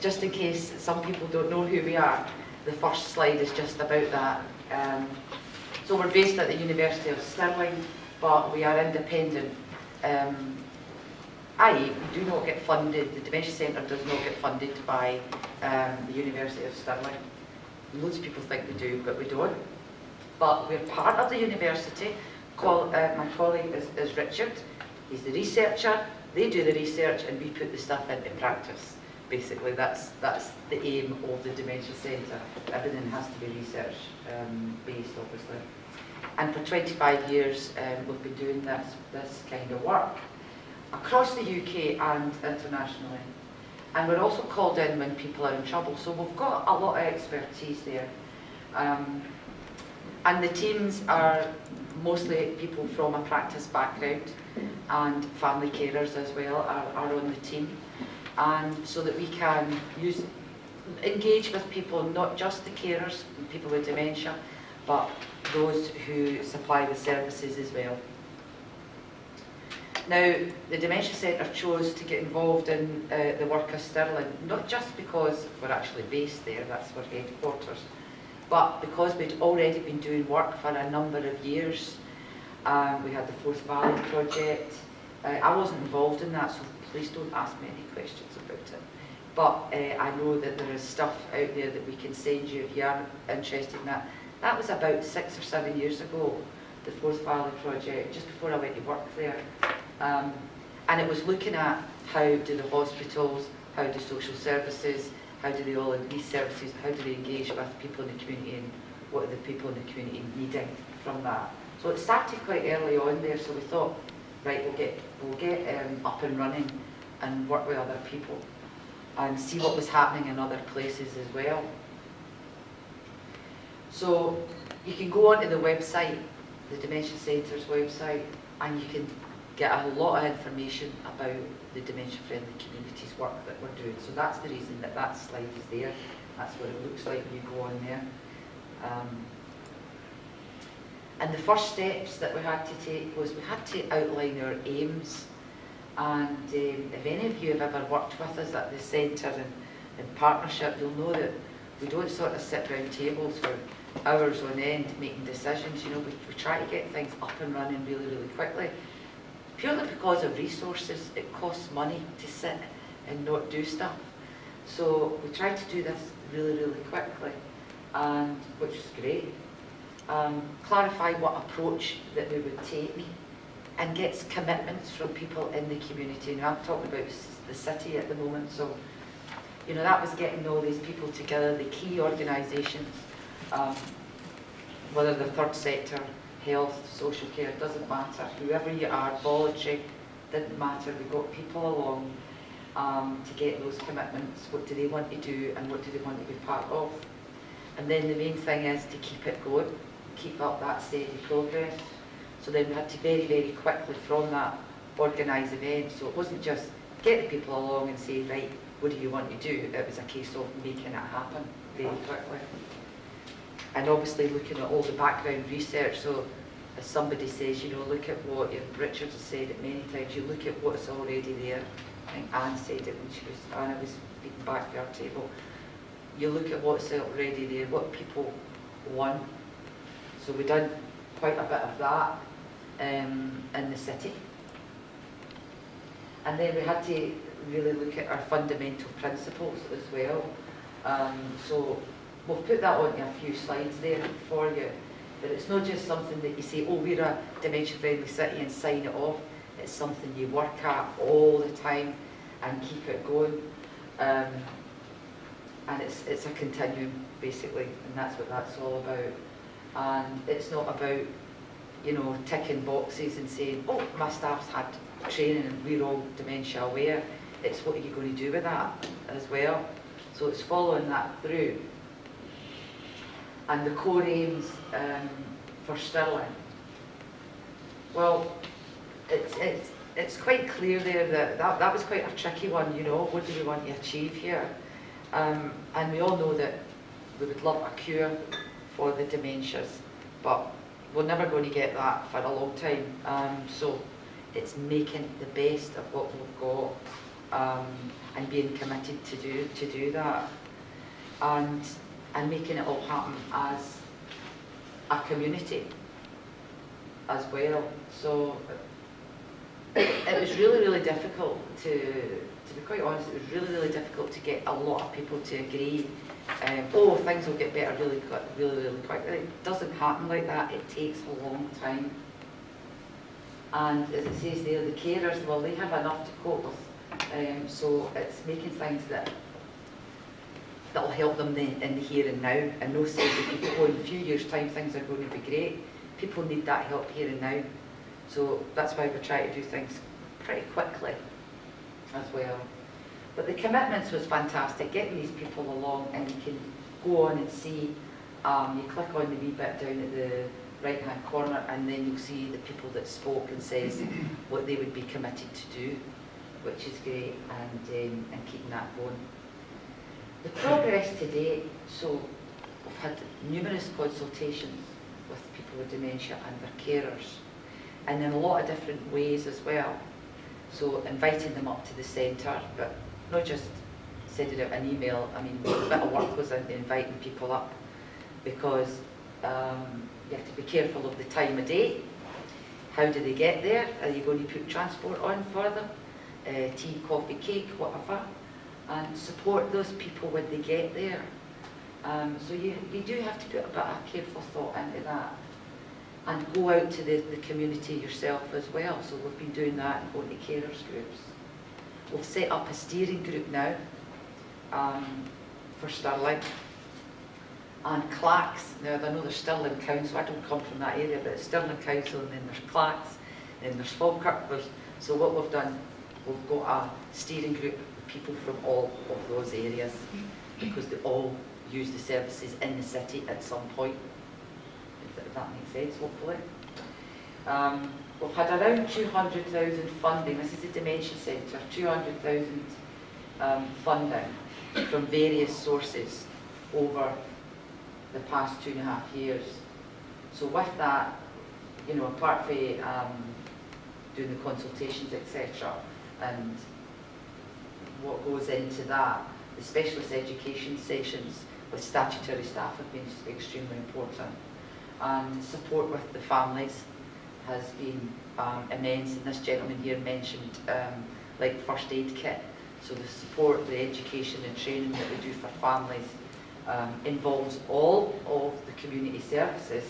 just in case some people don't know who we are, the first slide is just about that. So we're based at the University of Stirling, but we are independent. I.e., we do not get funded, the Dementia Centre does not get funded by the University of Stirling. Loads of people think we do, but we don't. But we're part of the university. My colleague is Richard. He's the researcher. They do the research and we put the stuff into practice. Basically, that's the aim of the Dementia Centre. Everything has to be research based, obviously. And for 25 years, we've been doing this kind of work across the UK and internationally. And we're also called in when people are in trouble. So we've got a lot of expertise there. And the teams are mostly people from a practice background, and family carers as well are on the team. And so that we can engage with people, not just the carers, people with dementia, but those who supply the services as well. Now, the Dementia Centre chose to get involved in the work of Stirling, not just because we're actually based there, that's our headquarters, but because we'd already been doing work for a number of years. We had the Forth Valley project. I wasn't involved in that, so please don't ask me any questions about it. But I know that there is stuff out there that we can send you if you are interested in that. That was about 6 or 7 years ago, the Forth Valley project, just before I went to work there. And it was looking at how do the hospitals, how do social services, how do they all in these services, how do they engage with people in the community, and what are the people in the community needing from that. So it started quite early on there, so we thought, right, we'll get up and running and work with other people and see what was happening in other places as well. So you can go onto the website, the Dementia Centre's website, and you can get a lot of information about the dementia-friendly communities work that we're doing. So that's the reason that that slide is there. That's what it looks like when you go on there. And the first steps that we had to take was we had to outline our aims. And if any of you have ever worked with us at the centre in partnership, you'll know that we don't sort of sit round tables for hours on end making decisions. You know, we try to get things up and running really, really quickly. Purely because of resources, it costs money to sit and not do stuff. So we tried to do this really, really quickly, and which is great. Clarify what approach that we would take and get commitments from people in the community. Now I'm talking about the city at the moment, so you know, that was getting all these people together, the key organisations, whether the third sector, health, social care, doesn't matter. Whoever you are, voluntary, didn't matter. We got people along to get those commitments. What do they want to do and what do they want to be part of? And then the main thing is to keep it going, keep up that steady progress. So then we had to very, very quickly from that organise events. So it wasn't just get the people along and say, right, what do you want to do? It was a case of making it happen very quickly. And obviously looking at all the background research. So as somebody says, you know, look at what Richard has said it many times, you look at what's already there. I think Anne said it when Anna was speaking back to our table. You look at what's already there, what people want. So we've done quite a bit of that in the city. And then we had to really look at our fundamental principles as well. So we'll put that on a few slides there for you. But it's not just something that you say, oh, we're a dementia-friendly city and sign it off. It's something you work at all the time and keep it going. And it's a continuum, basically, and that's what that's all about. And it's not about, you know, ticking boxes and saying, oh, my staff's had training and we're all dementia aware. It's what are you going to do with that as well. So it's following that through. And the core aims for Stirling. Well, it's quite clear there that was quite a tricky one, you know, what do we want to achieve here? And we all know that we would love a cure for the dementias, but we're never going to get that for a long time. So it's making the best of what we've got and being committed to do that, and making it all happen as a community as well. So it was really difficult to be quite honest, it was really difficult to get a lot of people to agree. Oh, things will get better really quickly. It doesn't happen like that. It takes a long time. And as it says there, the carers, well, they have enough to cope with. So it's making things that'll help them in the here and now, and no saying that people, in a few years' time things are going to be great. People need that help here and now. So that's why we're trying to do things pretty quickly as well. But the commitments was fantastic, getting these people along, and you can go on and see, you click on the wee bit down at the right hand corner, and then you'll see the people that spoke and says what they would be committed to do, which is great, and keeping that going. The progress to date, so we've had numerous consultations with people with dementia and their carers, and in a lot of different ways as well. So inviting them up to the centre, but not just sending out an email. I mean, a bit of work goes into inviting people up, because you have to be careful of the time of day. How do they get there? Are you going to put transport on for them? Tea, coffee, cake, whatever. And support those people when they get there. So you do have to put a bit of careful thought into that. And go out to the community yourself as well. So we've been doing that and going to carers groups. We've set up a steering group now for Stirling. And Clacks, now I know there's Stirling Council, I don't come from that area, but it's Stirling Council, and then there's Clacks, and there's Falkirk. So what we've done, we've got a steering group of people from all of those areas, because they all use the services in the city at some point, if that makes sense, hopefully. We've had around 200,000 funding. This is the Dementia Centre, 200,000 funding from various sources over the past 2.5 years. So with that, you know, apart from doing the consultations, etc., and what goes into that, the specialist education sessions with statutory staff have been extremely important. And support with the families has been immense, and this gentleman here mentioned like first aid kit. So the support, the education and training that we do for families involves all of the community services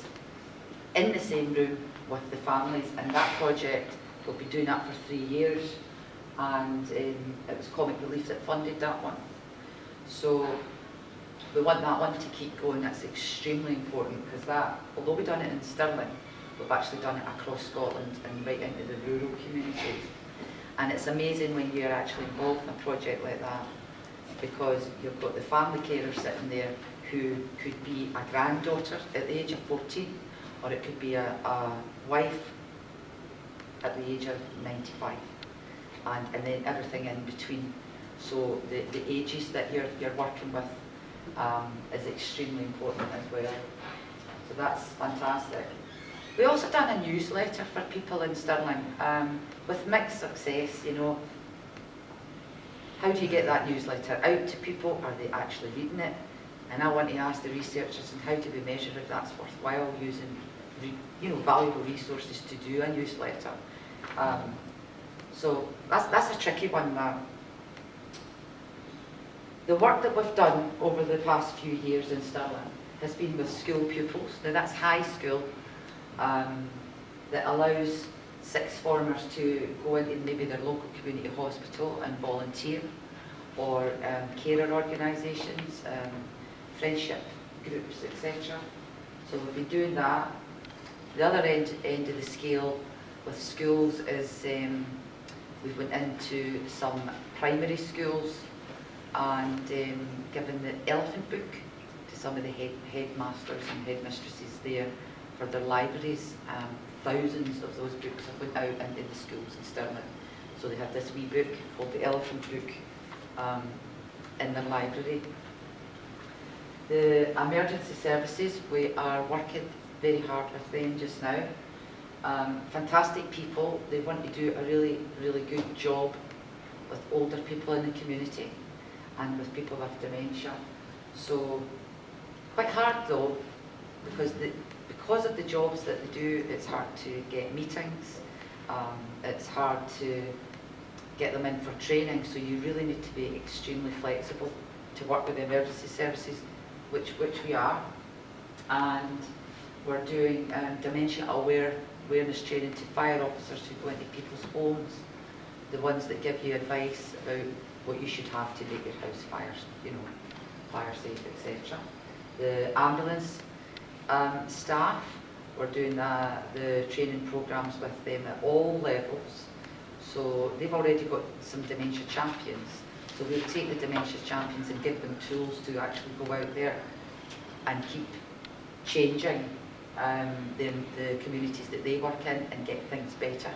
in the same room with the families, and that project, we'll be doing that for 3 years, and it was Comic Relief that funded that one. So we want that one to keep going. That's extremely important, because that, although we've done it in Stirling, we've actually done it across Scotland and right into the rural communities. And it's amazing when you're actually involved in a project like that, because you've got the family carer sitting there who could be a granddaughter at the age of 14, or it could be a wife at the age of 95, and then everything in between. So the ages that you're working with is extremely important as well. So that's fantastic. We also done a newsletter for people in Stirling with mixed success, you know. How do you get that newsletter out to people? Are they actually reading it? And I want to ask the researchers, and how do we measure if that's worthwhile using, you know, valuable resources to do a newsletter? So that's a tricky one now. The work that we've done over the past few years in Stirling has been with school pupils. Now that's high school, that allows sixth formers to go into maybe their local community hospital and volunteer, or carer organisations, friendship groups, etc. So we've been doing that. The other end of the scale with schools is we went into some primary schools and given the elephant book to some of the headmasters and headmistresses there for their libraries. Thousands of those books have went out into the schools in Stirling. So they have this wee book called the Elephant Book in their library. The emergency services, we are working very hard with them just now. Fantastic people. They want to do a really good job with older people in the community and with people with dementia. So quite hard though, because of the jobs that they do, it's hard to get meetings, it's hard to get them in for training, so you really need to be extremely flexible to work with the emergency services, which we are. And we're doing dementia awareness training to fire officers who go into people's homes, the ones that give you advice about what you should have to make your house fires, fire safe, etc. The ambulance staff, we're doing the training programs with them at all levels. So they've already got some dementia champions. So we'll take the dementia champions and give them tools to actually go out there and keep changing the communities that they work in and get things better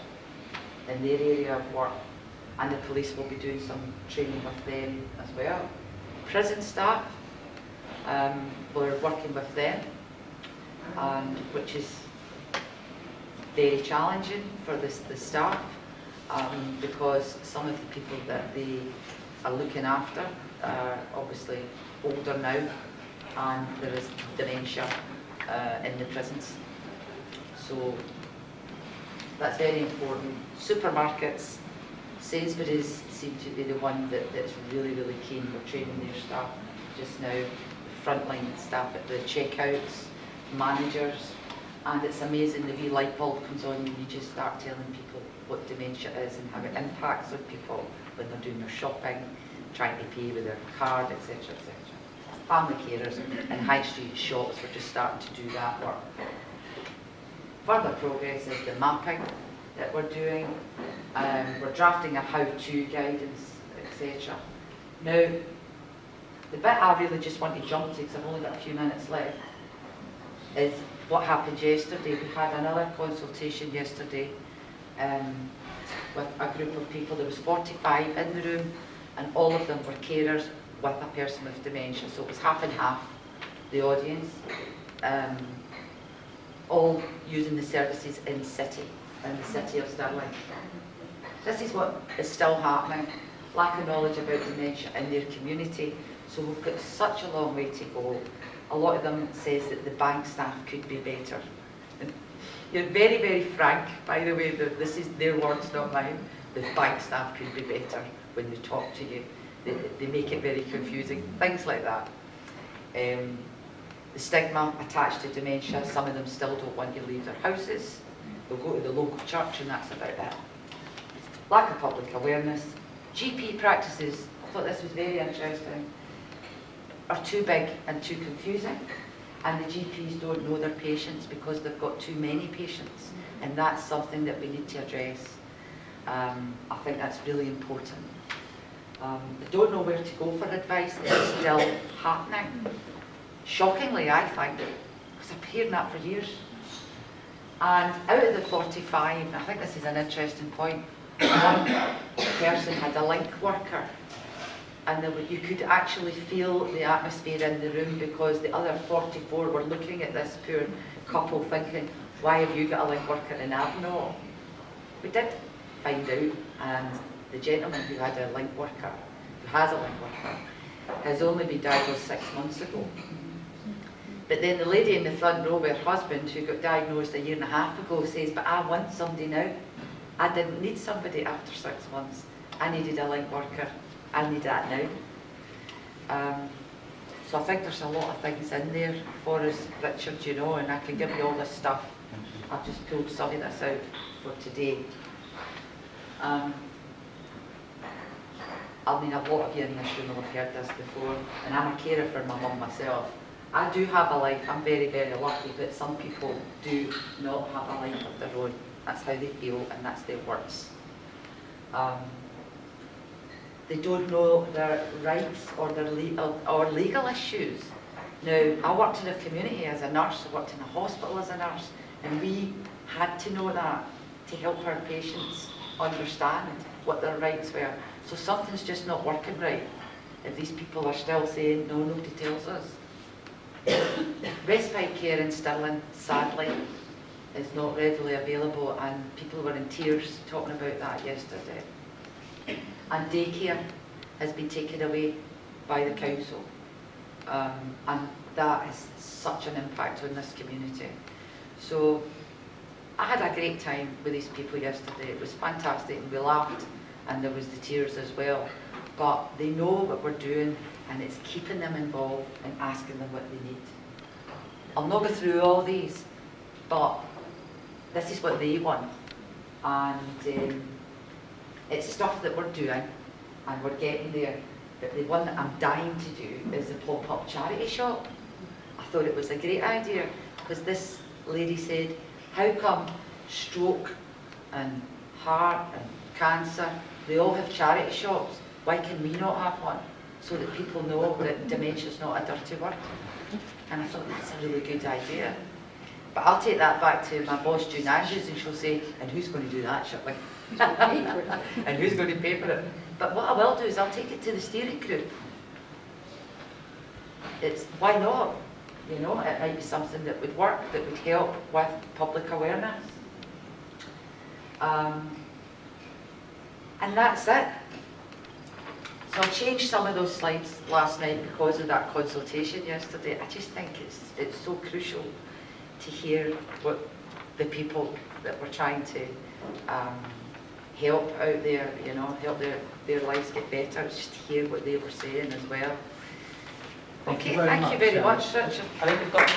in their area of work. And the police will be doing some training with them as well. Prison staff, we're working with them, which is very challenging for the staff, because some of the people that they are looking after are obviously older now, and there is dementia in the prisons. So that's very important. Supermarkets, Sainsbury's seem to be the one that's really, really keen. We're training their staff just now, the frontline staff at the checkouts, managers, and it's amazing the wee light bulb comes on when you just start telling people what dementia is and how it impacts on people when they're doing their shopping, trying to pay with their card, etc., etc. Family carers and high street shops, we're just starting to do that work. Further progress is the mapping that we're doing. We're drafting a how-to guidance, etc. Now, the bit I really just want to jump to, because I've only got a few minutes left, is what happened yesterday. We had another consultation yesterday with a group of people. There was 45 in the room, and all of them were carers with a person with dementia. So it was half and half, the audience, all using the services in the city of Stirling. This is what is still happening, lack of knowledge about dementia in their community. So we've got such a long way to go. A lot of them says that the bank staff could be better. And you're very, very frank, by the way, this is their words, not mine. The bank staff could be better when they talk to you. They make it very confusing, things like that. The stigma attached to dementia, some of them still don't want to leave their houses. They'll go to the local church and that's about it. Lack of public awareness. GP practices, I thought this was very interesting, are too big and too confusing, and the GPs don't know their patients because they've got too many patients, and that's something that we need to address. I think that's really important. They don't know where to go for advice. It's still happening. Shockingly, I think, because I've been hearing that for years. And out of the 45, I think this is an interesting point, one person had a link worker, and you could actually feel the atmosphere in the room, because the other 44 were looking at this poor couple thinking, why have you got a link worker and I've not? We did find out, and the gentleman who had a link worker, who has a link worker, has only been diagnosed 6 months ago. But then the lady in the front row, with her husband, who got diagnosed a year and a half ago, says, but I want somebody now. I didn't need somebody after 6 months. I needed a link worker. I need that now. So I think there's a lot of things in there for us, Richard, and I can give you all this stuff. I've just pulled some of this out for today. I mean, a lot of you in this room will have heard this before, and I'm a carer for my mum myself. I do have a life, I'm very, very lucky, but some people do not have a life of their own. That's how they feel, and that's their words. They don't know their rights or their legal issues. Now, I worked in a community as a nurse, I worked in a hospital as a nurse, and we had to know that to help our patients understand what their rights were. So something's just not working right if these people are still saying, no, nobody tells us. Respite care in Stirling, sadly, is not readily available, and people were in tears talking about that yesterday. and daycare has been taken away by the council. And that has such an impact on this community. So I had a great time with these people yesterday. It was fantastic, and we laughed, and there was the tears as well. But they know what we're doing, and it's keeping them involved and asking them what they need. I'll not go through all these, but this is what they want. And it's stuff that we're doing, and we're getting there. But the one that I'm dying to do is the pop-up charity shop. I thought it was a great idea, because this lady said, how come stroke and heart and cancer, they all have charity shops? Why can we not have one? So that people know that dementia's not a dirty word. And I thought, that's a really good idea. But I'll take that back to my boss, June Andrews, and she'll say, and who's going to do that, Shirley? And who's going to pay for it? But what I will do is I'll take it to the steering group. It's, why not? You know, it might be something that would work, that would help with public awareness. And that's it. So I changed some of those slides last night because of that consultation yesterday. I just think it's so crucial to hear what the people that we're trying to help out there, you know, help their lives get better, just to hear what they were saying as well. Thank Okay, you very thank you very much, much, Richard. I think we've got